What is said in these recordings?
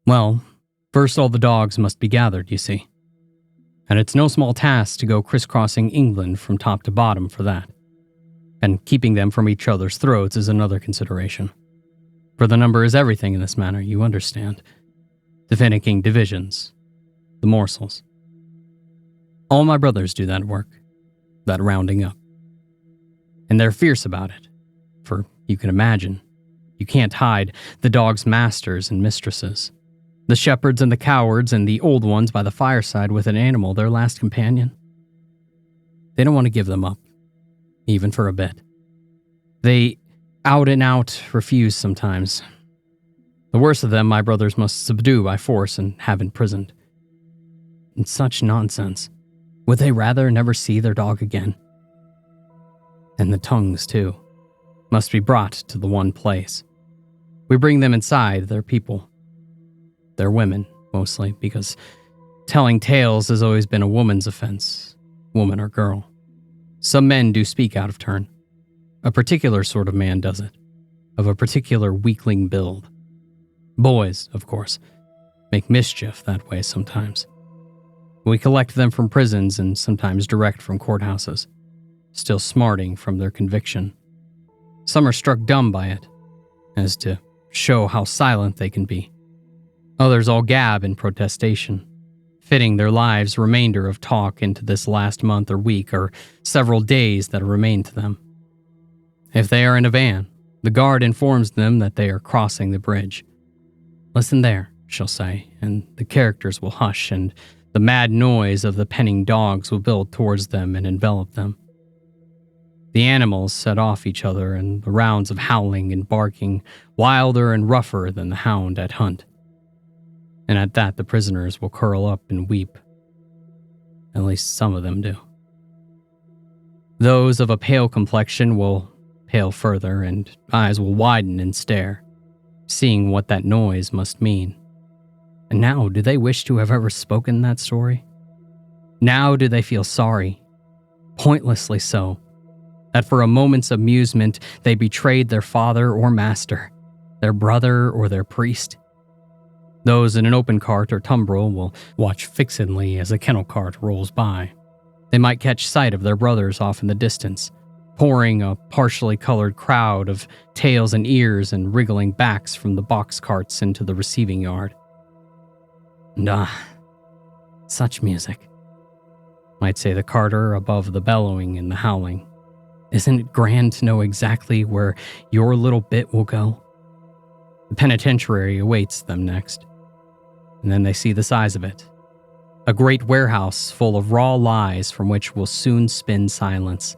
Well, first all the dogs must be gathered, you see. And it's no small task to go crisscrossing England from top to bottom for that. And keeping them from each other's throats is another consideration. For the number is everything in this matter, you understand. The finicking divisions, the morsels. All my brothers do that work, that rounding up. And they're fierce about it, for you can imagine, you can't hide the dog's masters and mistresses, the shepherds and the cowards and the old ones by the fireside with an animal, their last companion. They don't want to give them up, even for a bit. They out and out refuse sometimes. The worst of them my brothers must subdue by force and have imprisoned. And such nonsense. Would they rather never see their dog again? And the tongues, too, must be brought to the one place. We bring them inside, their people. They're women, mostly, because telling tales has always been a woman's offense, woman or girl. Some men do speak out of turn. A particular sort of man does it, of a particular weakling build. Boys, of course, make mischief that way sometimes. We collect them from prisons and sometimes direct from courthouses, still smarting from their conviction. Some are struck dumb by it, as to show how silent they can be. Others all gab in protestation, fitting their lives' remainder of talk into this last month or week or several days that remain to them. If they are in a van, the guard informs them that they are crossing the bridge. Listen there, she'll say, and the characters will hush, and the mad noise of the penning dogs will build towards them and envelop them. The animals set off each other, and the rounds of howling and barking, wilder and rougher than the hound at hunt. And at that the prisoners will curl up and weep. At least some of them do. Those of a pale complexion will pale further, and eyes will widen and stare, seeing what that noise must mean. And now, do they wish to have ever spoken that story? Now do they feel sorry, pointlessly so, that for a moment's amusement they betrayed their father or master, their brother or their priest? Those in an open cart or tumbril will watch fixedly as a kennel cart rolls by. They might catch sight of their brothers off in the distance, pouring a partially colored crowd of tails and ears and wriggling backs from the box carts into the receiving yard. And such music, might say the carter above the bellowing and the howling. Isn't it grand to know exactly where your little bit will go? The penitentiary awaits them next. And then they see the size of it. A great warehouse full of raw lies from which will soon spin silence.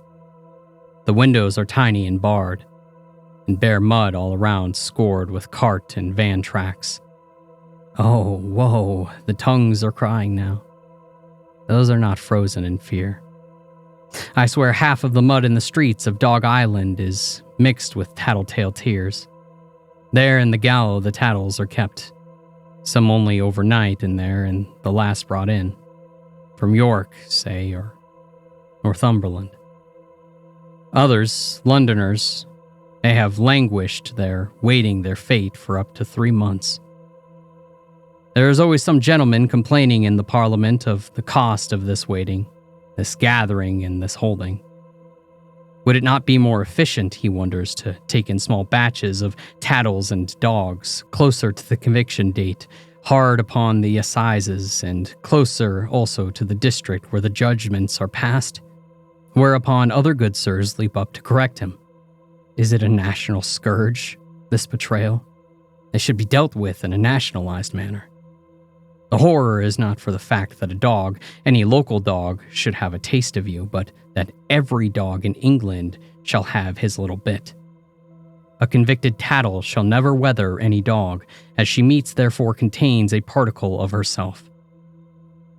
The windows are tiny and barred, and bare mud all around scored with cart and van tracks. Oh, whoa, the tongues are crying now. Those are not frozen in fear. I swear half of the mud in the streets of Dog Island is mixed with tattletale tears. There in the gallow the tattles are kept, some only overnight in there and the last brought in, from York, say, or Northumberland. Others, Londoners, they have languished there, waiting their fate for up to 3 months. There is always some gentleman complaining in the Parliament of the cost of this waiting, this gathering and this holding. Would it not be more efficient, he wonders, to take in small batches of tattles and dogs, closer to the conviction date, hard upon the assizes, and closer also to the district where the judgments are passed? Whereupon other good sirs leap up to correct him. Is it a national scourge, this betrayal? They should be dealt with in a nationalized manner. The horror is not for the fact that a dog, any local dog, should have a taste of you, but that every dog in England shall have his little bit. A convicted tattle shall never wether any dog, as she meets therefore contains a particle of herself.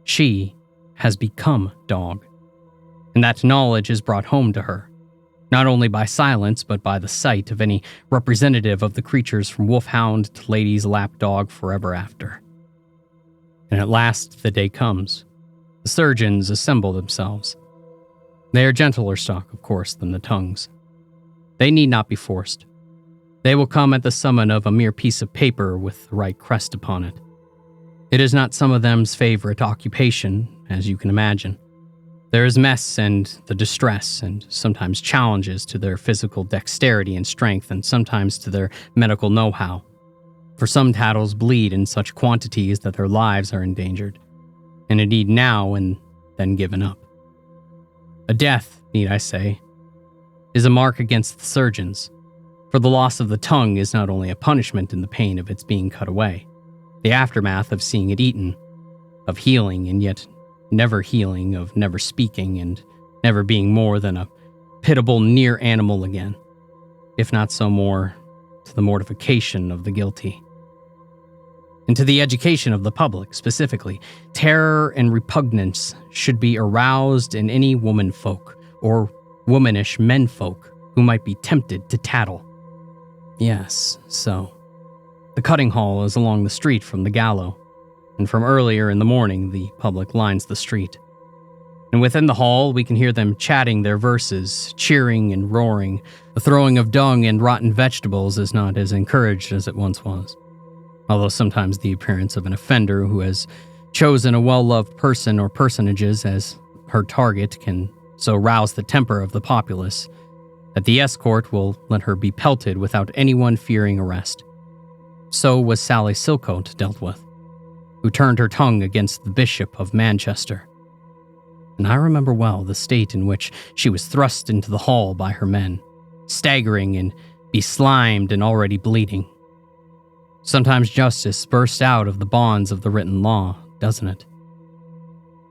She has become dog, and that knowledge is brought home to her, not only by silence but by the sight of any representative of the creatures from wolfhound to lady's lapdog forever after. And at last the day comes. The surgeons assemble themselves. They are gentler stock, of course, than the tongues. They need not be forced. They will come at the summon of a mere piece of paper with the right crest upon it, It is not some of them's favorite occupation, as you can imagine. There is mess and the distress, and sometimes challenges to their physical dexterity and strength, and sometimes to their medical know-how. For some tattles bleed in such quantities that their lives are endangered, and indeed now and then given up. A death, need I say, is a mark against the surgeons, for the loss of the tongue is not only a punishment in the pain of its being cut away, the aftermath of seeing it eaten, of healing and yet never healing, of never speaking and never being more than a pitiable near animal again, if not so more to the mortification of the guilty. And to the education of the public, specifically, terror and repugnance should be aroused in any womanfolk or womanish menfolk who might be tempted to tattle. Yes, so. The cutting hall is along the street from the gallows, and from earlier in the morning the public lines the street. And within the hall we can hear them chatting their verses, cheering and roaring. The throwing of dung and rotten vegetables is not as encouraged as it once was, although sometimes the appearance of an offender who has chosen a well-loved person or personages as her target can so rouse the temper of the populace that the escort will let her be pelted without anyone fearing arrest. So was Sally Silcoat dealt with, who turned her tongue against the Bishop of Manchester. And I remember well the state in which she was thrust into the hall by her men, staggering and beslimed and already bleeding. Sometimes justice bursts out of the bonds of the written law, doesn't it?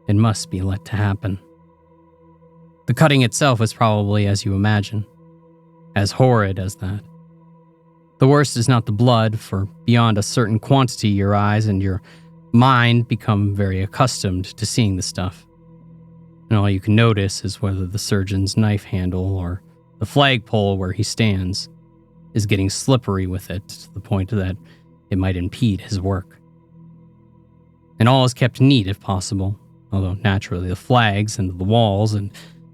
It must be let to happen. The cutting itself is probably as you imagine, as horrid as that. The worst is not the blood, for beyond a certain quantity your eyes and your mind become very accustomed to seeing the stuff. And all you can notice is whether the surgeon's knife handle or the flagpole where he stands is getting slippery with it to the point that it might impede his work. And all is kept neat if possible, although naturally the flags and the walls and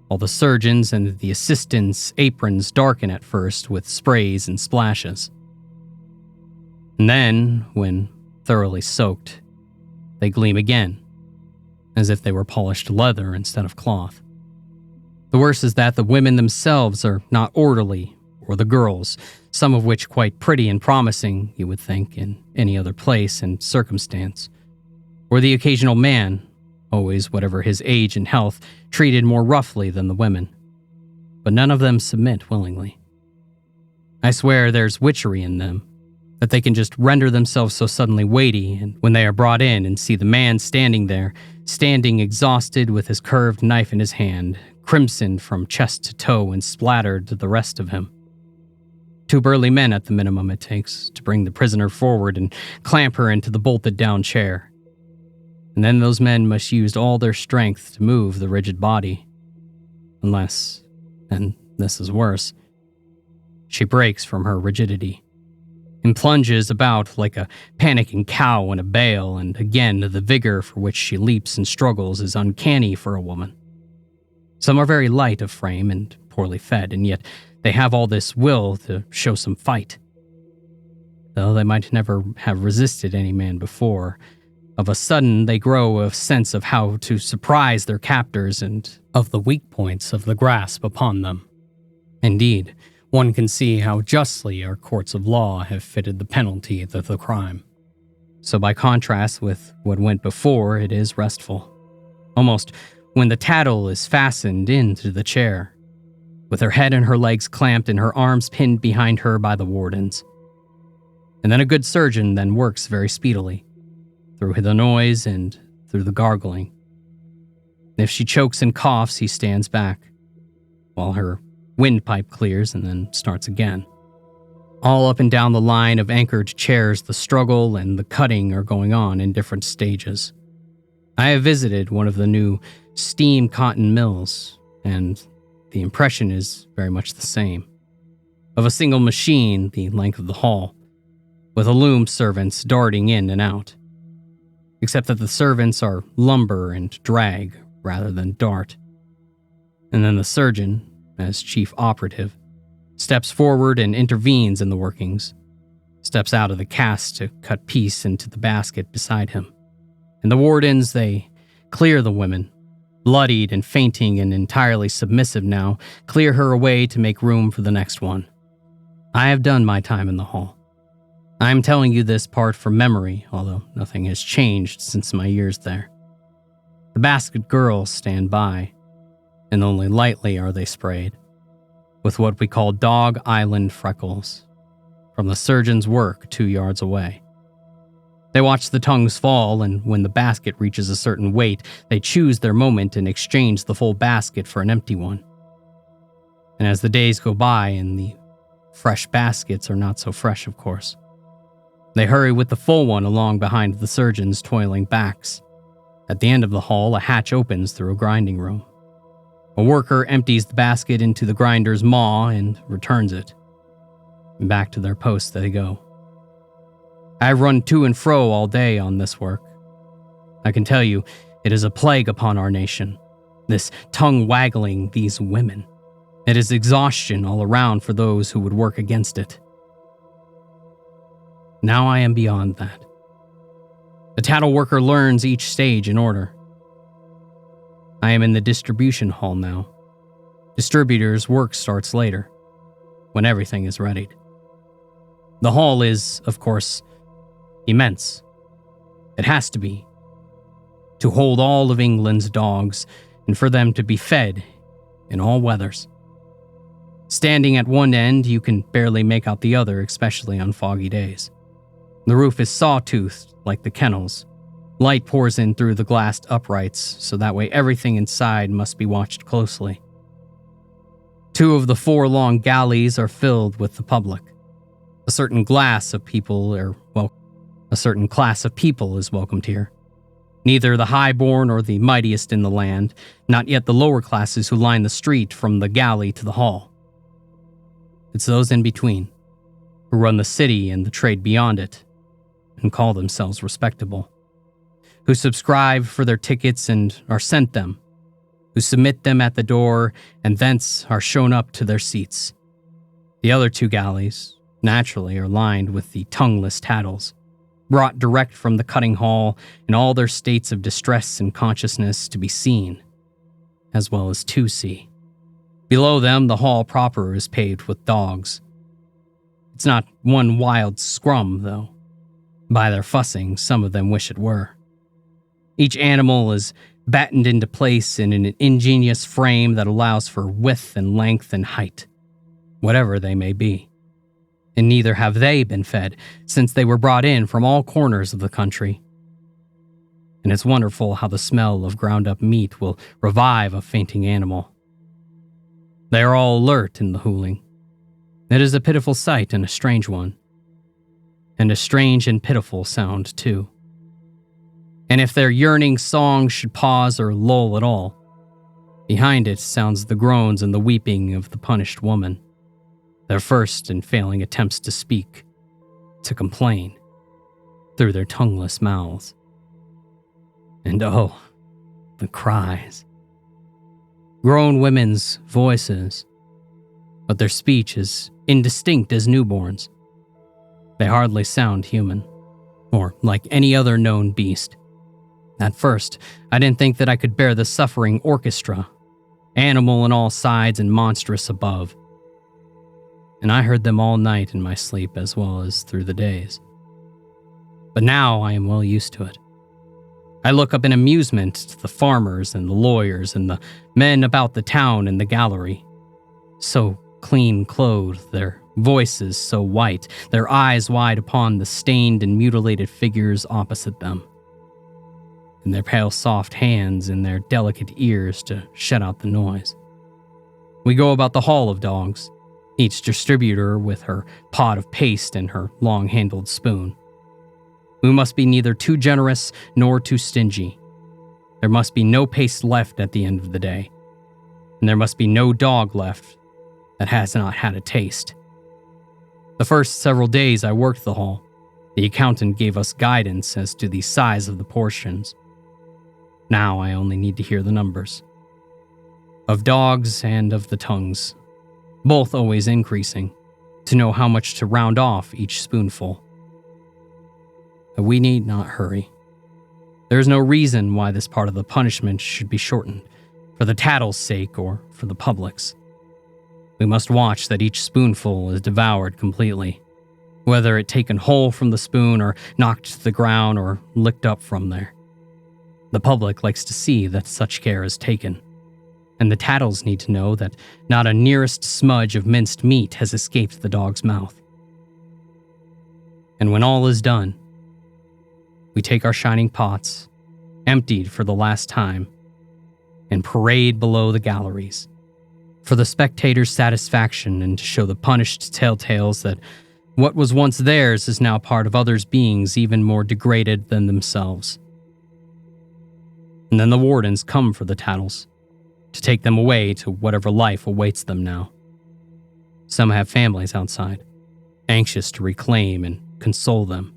all the surgeons and the assistants' aprons darken at first with sprays and splashes. And then, when thoroughly soaked, they gleam again, as if they were polished leather instead of cloth. The worst is that the women themselves are not orderly, or the girls, some of which quite pretty and promising, you would think, in any other place and circumstance, or the occasional man, always, whatever his age and health, treated more roughly than the women. But none of them submit willingly. I swear there's witchery in them, that they can just render themselves so suddenly weighty, and when they are brought in and see the man standing there, standing exhausted with his curved knife in his hand, crimsoned from chest to toe and splattered to the rest of him. 2 burly men at the minimum it takes to bring the prisoner forward and clamp her into the bolted-down chair. And then those men must use all their strength to move the rigid body. Unless, and this is worse, she breaks from her rigidity and plunges about like a panicking cow in a bale, and again the vigor for which she leaps and struggles is uncanny for a woman. Some are very light of frame and poorly fed, and yet they have all this will to show some fight. Though they might never have resisted any man before, of a sudden they grow a sense of how to surprise their captors and of the weak points of the grasp upon them. Indeed, one can see how justly our courts of law have fitted the penalty of the crime. So by contrast with what went before, it is restful. Almost when the tattle is fastened into the chair, with her head and her legs clamped and her arms pinned behind her by the wardens. And then a good surgeon then works very speedily, through the noise and through the gargling. If she chokes and coughs, he stands back, while her windpipe clears and then starts again. All up and down the line of anchored chairs, the struggle and the cutting are going on in different stages. I have visited one of the new steam cotton mills, and the impression is very much the same. Of a single machine the length of the hall, with a loom servants darting in and out. Except that the servants are lumber and drag rather than dart. And then the surgeon, as chief operative, steps forward and intervenes in the workings, steps out of the cast to cut piece into the basket beside him. And the wardens, they clear the women, bloodied and fainting and entirely submissive now, clear her away to make room for the next one. I have done my time in the hall. I am telling you this part from memory, although nothing has changed since my years there. The basket girls stand by, and only lightly are they sprayed, with what we call Dog Island freckles, from the surgeon's work 2 yards away. They watch the tongues fall, and when the basket reaches a certain weight, they choose their moment and exchange the full basket for an empty one. And as the days go by, and the fresh baskets are not so fresh, of course, they hurry with the full one along behind the surgeon's toiling backs. At the end of the hall, a hatch opens through a grinding room. A worker empties the basket into the grinder's maw and returns it. And back to their posts they go. I have run to and fro all day on this work. I can tell you, it is a plague upon our nation. This tongue-waggling these women. It is exhaustion all around for those who would work against it. Now I am beyond that. The tattle worker learns each stage in order. I am in the distribution hall now. Distributors' work starts later, when everything is readied. The hall is, of course, immense. It has to be, to hold all of England's dogs and for them to be fed in all weathers. Standing at one end, you can barely make out the other, especially on foggy days. The roof is sawtoothed like the kennels. Light pours in through the glassed uprights, so that way everything inside must be watched closely. 2 of the 4 long galleys are filled with the public. A certain class of people is welcomed here. Neither the highborn or the mightiest in the land, not yet the lower classes who line the street from the galley to the hall. It's those in between, who run the city and the trade beyond it, and call themselves respectable, who subscribe for their tickets and are sent them, who submit them at the door and thence are shown up to their seats. The other 2 galleys, naturally, are lined with the tongueless tattles, brought direct from the cutting hall in all their states of distress and consciousness to be seen, as well as to see. Below them, the hall proper is paved with dogs. It's not one wild scrum, though. By their fussing, some of them wish it were. Each animal is battened into place in an ingenious frame that allows for width and length and height, whatever they may be. And neither have they been fed, since they were brought in from all corners of the country. And it's wonderful how the smell of ground-up meat will revive a fainting animal. They are all alert in the hooling. It is a pitiful sight and a strange one. And a strange and pitiful sound, too. And if their yearning song should pause or lull at all, behind it sounds the groans and the weeping of the punished woman, their first and failing attempts to speak, to complain, through their tongueless mouths. And oh, the cries. Grown women's voices, but their speech is indistinct as newborns. They hardly sound human, or like any other known beast. At first, I didn't think that I could bear the suffering orchestra, animal on all sides and monstrous above. And I heard them all night in my sleep as well as through the days. But now I am well used to it. I look up in amusement to the farmers and the lawyers and the men about the town and the gallery, so clean clothed, their voices so white, their eyes wide upon the stained and mutilated figures opposite them, and their pale soft hands in their delicate ears to shut out the noise. We go about the hall of dogs, each distributor with her pot of paste and her long-handled spoon. We must be neither too generous nor too stingy. There must be no paste left at the end of the day, and there must be no dog left that has not had a taste. The first several days I worked the hall, the accountant gave us guidance as to the size of the portions. Now I only need to hear the numbers. Of dogs and of the tongues, both always increasing, to know how much to round off each spoonful. But we need not hurry. There is no reason why this part of the punishment should be shortened, for the tattle's sake or for the public's. We must watch that each spoonful is devoured completely, whether it taken whole from the spoon or knocked to the ground or licked up from there. The public likes to see that such care is taken, and the tattles need to know that not a nearest smudge of minced meat has escaped the dog's mouth. And when all is done, we take our shining pots, emptied for the last time, and parade below the galleries, for the spectators' satisfaction and to show the punished telltales that what was once theirs is now part of others' beings even more degraded than themselves. And then the wardens come for the tattles, to take them away to whatever life awaits them now. Some have families outside, anxious to reclaim and console them.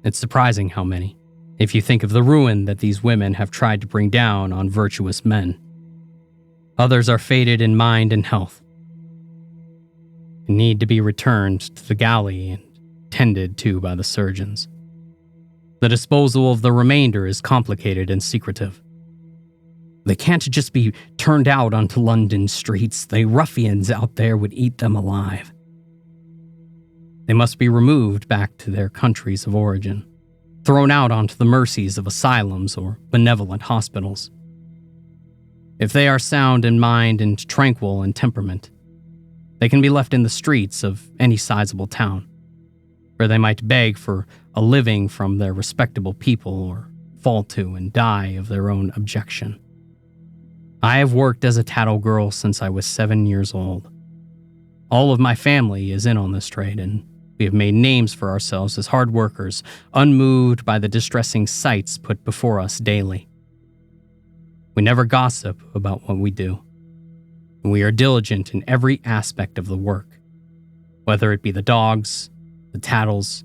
It's surprising how many, if you think of the ruin that these women have tried to bring down on virtuous men. Others are fated in mind and health, and need to be returned to the galley and tended to by the surgeons. The disposal of the remainder is complicated and secretive. They can't just be turned out onto London streets. The ruffians out there would eat them alive. They must be removed back to their countries of origin, thrown out onto the mercies of asylums or benevolent hospitals. If they are sound in mind and tranquil in temperament, they can be left in the streets of any sizable town, where they might beg for a living from their respectable people or fall to and die of their own abjection. I have worked as a tattle girl since I was 7 years old. All of my family is in on this trade, and we have made names for ourselves as hard workers, unmoved by the distressing sights put before us daily. We never gossip about what we do, and we are diligent in every aspect of the work, whether it be the dogs, the tattles,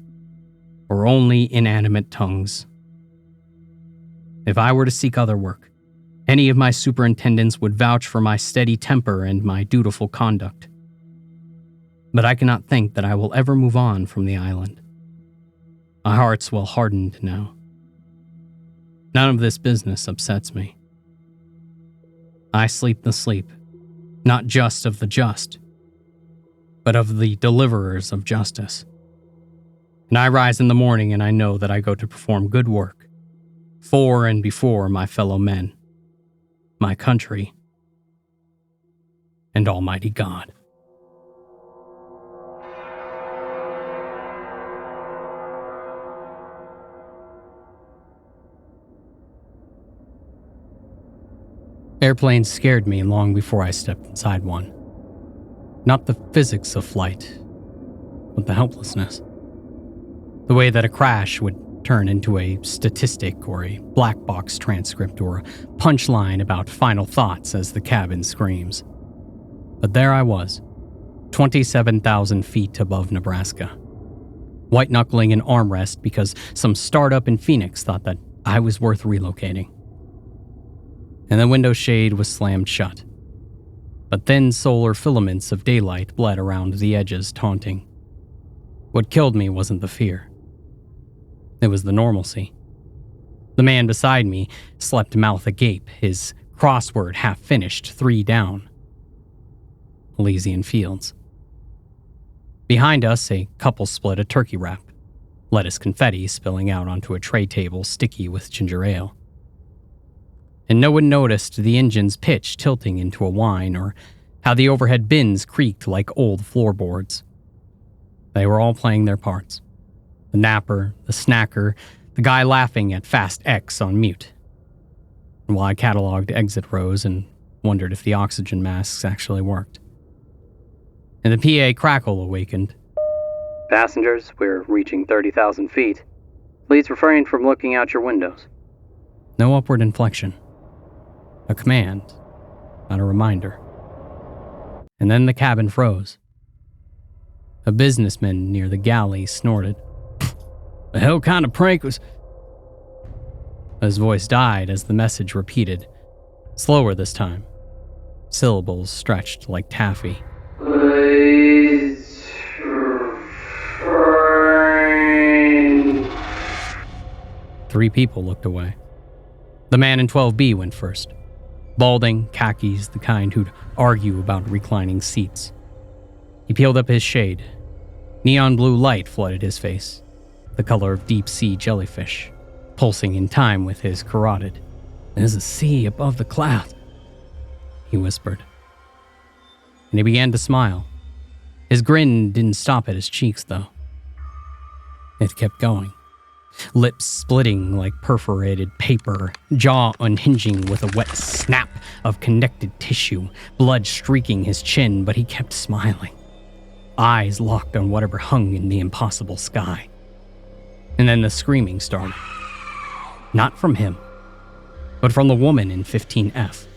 or only inanimate tongues. If I were to seek other work, any of my superintendents would vouch for my steady temper and my dutiful conduct. But I cannot think that I will ever move on from the island. My heart's well hardened now. None of this business upsets me. I sleep the sleep, not just of the just, but of the deliverers of justice. And I rise in the morning and I know that I go to perform good work, for and before my fellow men, my country, and Almighty God. Airplanes scared me long before I stepped inside one. Not the physics of flight, but the helplessness. The way that a crash would turn into a statistic or a black box transcript or a punchline about final thoughts as the cabin screams. But there I was, 27,000 feet above Nebraska, white-knuckling an armrest because some startup in Phoenix thought that I was worth relocating. And the window shade was slammed shut, but thin solar filaments of daylight bled around the edges, taunting. What killed me wasn't the fear. It was the normalcy. The man beside me slept mouth agape, his crossword half finished, 3 down. Elysian Fields. Behind us, a couple split a turkey wrap, lettuce confetti spilling out onto a tray table sticky with ginger ale. And no one noticed the engine's pitch tilting into a whine or how the overhead bins creaked like old floorboards. They were all playing their parts. The napper, the snacker, the guy laughing at Fast X on mute. And while I cataloged exit rows and wondered if the oxygen masks actually worked. And the PA crackle awakened. Passengers, we're reaching 30,000 feet. Please refrain from looking out your windows. No upward inflection. A command, not a reminder. And then the cabin froze. A businessman near the galley snorted. The hell kind of prank was... His voice died as the message repeated, slower this time. Syllables stretched like taffy. Please refrain. 3 people looked away. The man in 12B went first. Balding, khakis, the kind who'd argue about reclining seats. He peeled up his shade. Neon blue light flooded his face, the color of deep-sea jellyfish, pulsing in time with his carotid. "There's a sea above the clouds," he whispered. And he began to smile. His grin didn't stop at his cheeks, though. It kept going. Lips splitting like perforated paper, jaw unhinging with a wet snap of connected tissue, blood streaking his chin, but he kept smiling. Eyes locked on whatever hung in the impossible sky. And then the screaming started. Not from him, but from the woman in 15F,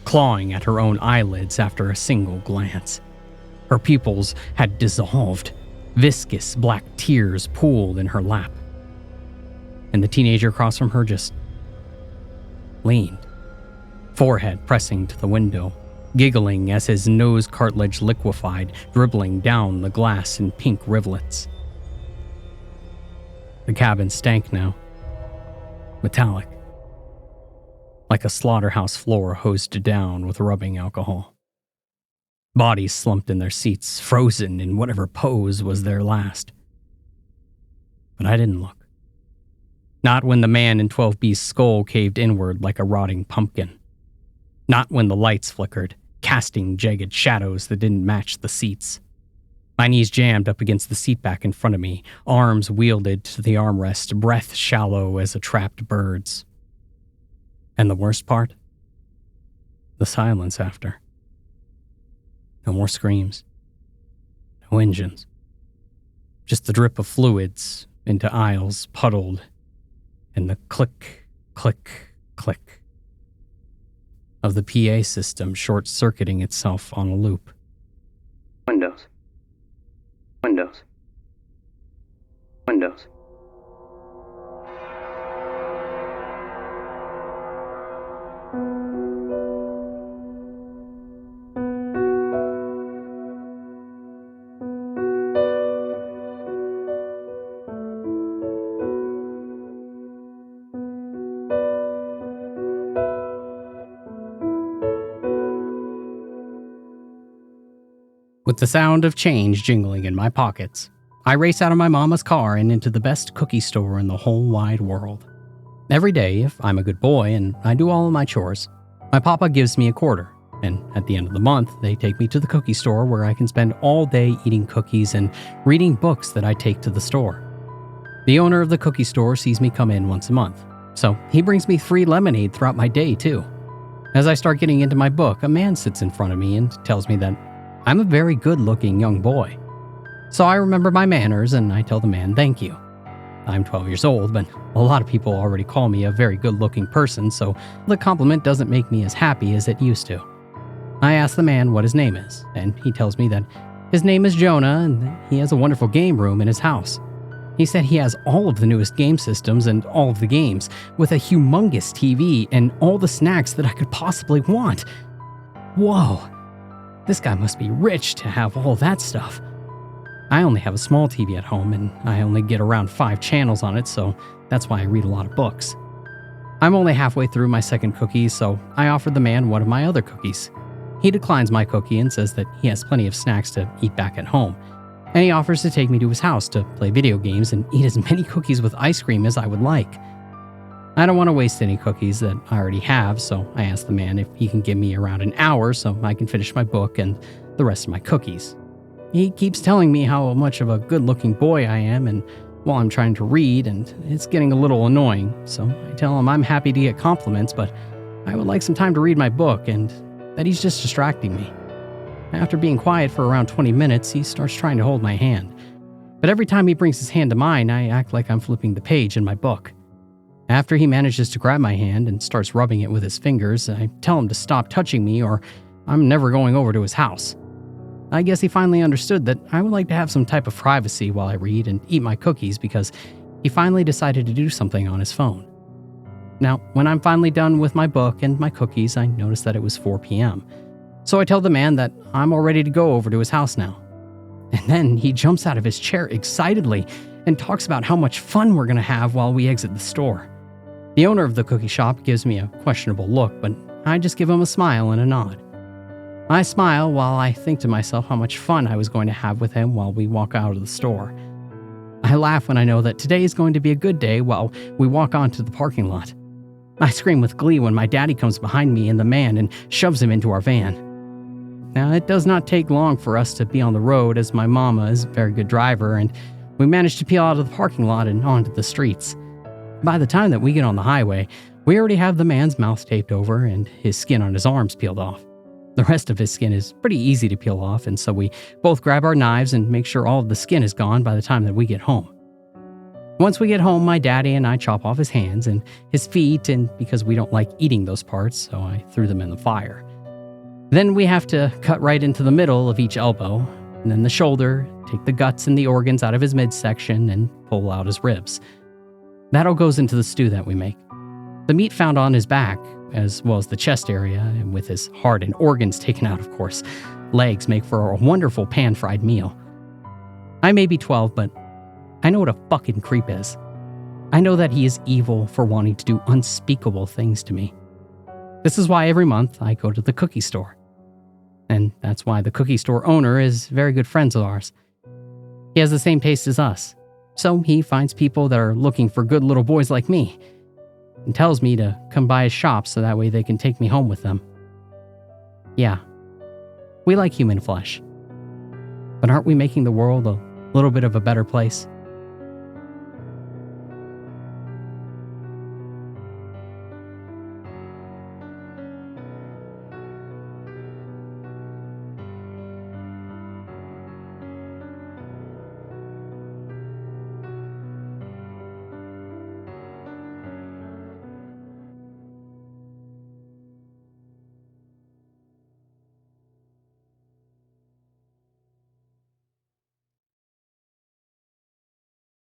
clawing at her own eyelids after a single glance. Her pupils had dissolved. Viscous black tears pooled in her lap. And the teenager across from her just leaned, forehead pressing to the window, giggling as his nose cartilage liquefied, dribbling down the glass in pink rivulets. The cabin stank now. Metallic. Like a slaughterhouse floor hosed down with rubbing alcohol. Bodies slumped in their seats, frozen in whatever pose was their last. But I didn't look. Not when the man in 12B's skull caved inward like a rotting pumpkin. Not when the lights flickered, casting jagged shadows that didn't match the seats. My knees jammed up against the seat back in front of me, arms wielded to the armrest, breath shallow as a trapped bird's. And the worst part? The silence after. No more screams. No engines. Just the drip of fluids into aisles puddled, and the click, click, click of the PA system short-circuiting itself on a loop. Windows. Windows. Windows. With the sound of change jingling in my pockets, I race out of my mama's car and into the best cookie store in the whole wide world. Every day, if I'm a good boy and I do all of my chores, my papa gives me a quarter, and at the end of the month, they take me to the cookie store where I can spend all day eating cookies and reading books that I take to the store. The owner of the cookie store sees me come in once a month, so he brings me free lemonade throughout my day, too. As I start getting into my book, a man sits in front of me and tells me that I'm a very good-looking young boy. So I remember my manners and I tell the man thank you. I'm 12 years old, but a lot of people already call me a very good-looking person, so the compliment doesn't make me as happy as it used to. I ask the man what his name is, and he tells me that his name is Jonah and that he has a wonderful game room in his house. He said he has all of the newest game systems and all of the games, with a humongous TV and all the snacks that I could possibly want. Whoa! This guy must be rich to have all that stuff. I only have a small TV at home, and I only get around 5 channels on it, so that's why I read a lot of books. I'm only halfway through my second cookie, so I offered the man one of my other cookies. He declines my cookie and says that he has plenty of snacks to eat back at home, and he offers to take me to his house to play video games and eat as many cookies with ice cream as I would like. I don't want to waste any cookies that I already have, so I asked the man if he can give me around an hour so I can finish my book and the rest of my cookies. He keeps telling me how much of a good-looking boy I am and while I'm trying to read, and it's getting a little annoying, so I tell him I'm happy to get compliments, but I would like some time to read my book and that he's just distracting me. After being quiet for around 20 minutes, he starts trying to hold my hand. But every time he brings his hand to mine, I act like I'm flipping the page in my book. After he manages to grab my hand and starts rubbing it with his fingers, I tell him to stop touching me or I'm never going over to his house. I guess he finally understood that I would like to have some type of privacy while I read and eat my cookies because he finally decided to do something on his phone. Now, when I'm finally done with my book and my cookies, I notice that it was 4 p.m. So I tell the man that I'm all ready to go over to his house now. And then he jumps out of his chair excitedly and talks about how much fun we're going to have while we exit the store. The owner of the cookie shop gives me a questionable look, but I just give him a smile and a nod. I smile while I think to myself how much fun I was going to have with him while we walk out of the store. I laugh when I know that today is going to be a good day while we walk onto the parking lot. I scream with glee when my daddy comes behind me in the man and shoves him into our van. Now, it does not take long for us to be on the road, as my mama is a very good driver, and we manage to peel out of the parking lot and onto the streets. By the time that we get on the highway, we already have the man's mouth taped over and his skin on his arms peeled off. The rest of his skin is pretty easy to peel off, and so we both grab our knives and make sure all of the skin is gone by the time that we get home. Once we get home, my daddy and I chop off his hands and his feet, and because we don't like eating those parts, so I threw them in the fire. Then we have to cut right into the middle of each elbow, and then the shoulder, take the guts and the organs out of his midsection, and pull out his ribs. That all goes into the stew that we make. The meat found on his back, as well as the chest area, and with his heart and organs taken out, of course, legs make for a wonderful pan-fried meal. I may be 12, but I know what a fucking creep is. I know that he is evil for wanting to do unspeakable things to me. This is why every month I go to the cookie store. And that's why the cookie store owner is very good friends of ours. He has the same taste as us, so he finds people that are looking for good little boys like me, and tells me to come by his shop so that way they can take me home with them. Yeah, we like human flesh. But aren't we making the world a little bit of a better place?